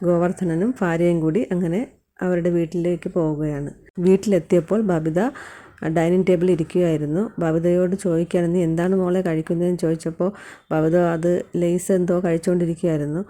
ഗോവർദ്ധനനും ഭാര്യയും കൂടി അങ്ങനെ അവരുടെ വീട്ടിലേക്ക് പോവുകയാണ്. വീട്ടിലെത്തിയപ്പോൾ ബബിത ഡൈനിങ് ടേബിളിൽ ഇരിക്കുകയായിരുന്നു. ബബിതയോട് ചോദിക്കുകയാണ്, നീ എന്താണ് മോളെ കഴിക്കുന്നതെന്ന് ചോദിച്ചപ്പോൾ ബബിത അത് ലേസ് എന്തോ കഴിച്ചുകൊണ്ടിരിക്കുകയായിരുന്നു.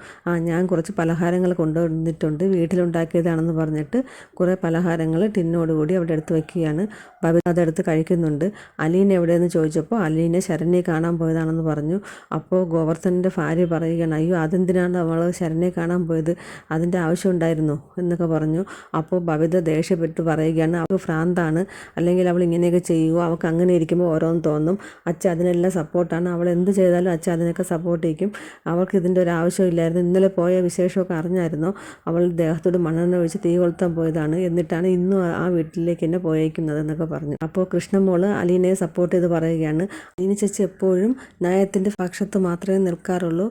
ഞാൻ കുറച്ച് പലഹാരങ്ങൾ കൊണ്ടുവന്നിട്ടുണ്ട്, വീട്ടിലുണ്ടാക്കിയതാണെന്ന് പറഞ്ഞിട്ട് കുറേ പലഹാരങ്ങൾ ടിന്നോടുകൂടി അവിടെ എടുത്ത് വയ്ക്കുകയാണ്. ബബിത അതെടുത്ത് കഴിക്കുന്നുണ്ട്. അലീന എവിടെയെന്ന് ചോദിച്ചപ്പോൾ അലീനെ ശരണ്യെ കാണാൻ പോയതാണെന്ന് പറഞ്ഞു. അപ്പോൾ ഗോവർദ്ധനൻ്റെ ഭാര്യ പറയുകയാണ്, അയ്യോ അതെന്തിനാണ് അവൾ ശരണ്യെ കാണാൻ പോയത്, അതിൻ്റെ ആവശ്യം ഉണ്ടായിരുന്നു എന്നൊക്കെ പറഞ്ഞു. അപ്പോൾ ബബിത ദേഷ്യപ്പെട്ട് പറയുകയാണ്, അവൾക്ക് ഭ്രാന്താണ്, അല്ലെങ്കിൽ അവൾ ഇങ്ങനെയൊക്കെ ചെയ്യുമോ, അവൾക്ക് അങ്ങനെ ഇരിക്കുമ്പോൾ ഓരോന്ന് തോന്നും, അച്ഛൻ അതിനെല്ലാം സപ്പോർട്ടാണ്, അവൾ എന്ത് ചെയ്താലും അച്ഛൻ അതിനൊക്കെ സപ്പോർട്ട് ചെയ്യും, അവൾക്ക് ഇതിൻ്റെ ഒരു ആവശ്യമില്ലായിരുന്നു, ഇന്നലെ പോയ വിശേഷമൊക്കെ അറിഞ്ഞായിരുന്നോ, അവൾ ദേഹത്തോട് മണ്ണെണ്ണ ഒഴിച്ച് തീ കൊളുത്താൻ പോയതാണ്, എന്നിട്ടാണ് ഇന്നും ആ വീട്ടിലേക്ക് എന്നെ പോയേക്കുന്നത് എന്നൊക്കെ പറഞ്ഞു. അപ്പോൾ കൃഷ്ണമോള് അലീനയെ സപ്പോർട്ട് ചെയ്ത് പറയുകയാണ്, അലീന ചേച്ചി എപ്പോഴും ന്യായത്തിൻ്റെ പക്ഷത്ത് മാത്രമേ നിൽക്കാറുള്ളൂ,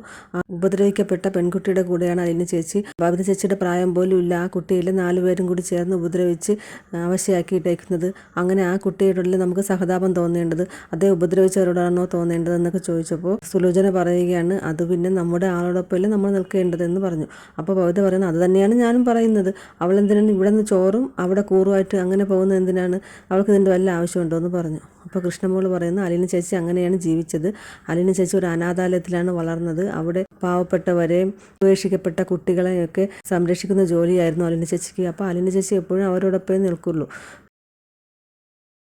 ഉപദ്രവിക്കപ്പെട്ട പെൺകുട്ടിയുടെ കൂടെയാണ് അലീന ചേച്ചി, ബബിത ചേച്ചിയുടെ പ്രായം പോലും ഇല്ല ആ കുട്ടിയിലെ 4 പേരും കൂടി ചേർന്ന് ഉപദ്രവിച്ച് അവശയാക്കിയിട്ടേക്കുന്നത്, അങ്ങനെ ആ കുട്ടിയോടുള്ളിൽ നമുക്ക് സഹതാപം തോന്നേണ്ടത് അതേ ഉപദ്രവിച്ചവരോടാണോ തോന്നേണ്ടത് എന്നൊക്കെ ചോദിച്ചപ്പോൾ സുലോചന പറയുകയാണ്, അത് പിന്നെ നമ്മുടെ ആളോടൊപ്പമല്ലേ നമ്മൾ നിൽക്കേണ്ടതെന്ന് പറഞ്ഞു. അപ്പോൾ ബബിത പറയുന്നത്, അത് തന്നെയാണ് ഞാനും പറയുന്നത്, അവൾ എന്തിനാണ് ഇവിടെ നിന്ന് ചോറും അവിടെ കൂറുമായിട്ട് അങ്ങനെ പോകുന്നത്, എന്തിനാണ്, അവൾക്ക് ഇതിൻ്റെ വല്ല ആവശ്യമുണ്ടോ എന്ന് പറഞ്ഞു. അപ്പോൾ കൃഷ്ണമോള് പറയുന്നു, അലീന ചേച്ചി അങ്ങനെയാണ് ജീവിച്ചത്, അലീന ചേച്ചി ഒരു അനാഥാലയത്തിലാണ് വളർന്നത്, അവിടെ പാവപ്പെട്ടവരെയും ഉപേക്ഷിക്കപ്പെട്ട കുട്ടികളെയൊക്കെ സംരക്ഷിക്കുന്ന ജോലിയായിരുന്നു അലീന ചേച്ചിക്ക്. അപ്പോൾ അലീന ചേച്ചി എപ്പോഴും അവരോടൊപ്പമേ നിൽക്കുള്ളൂ,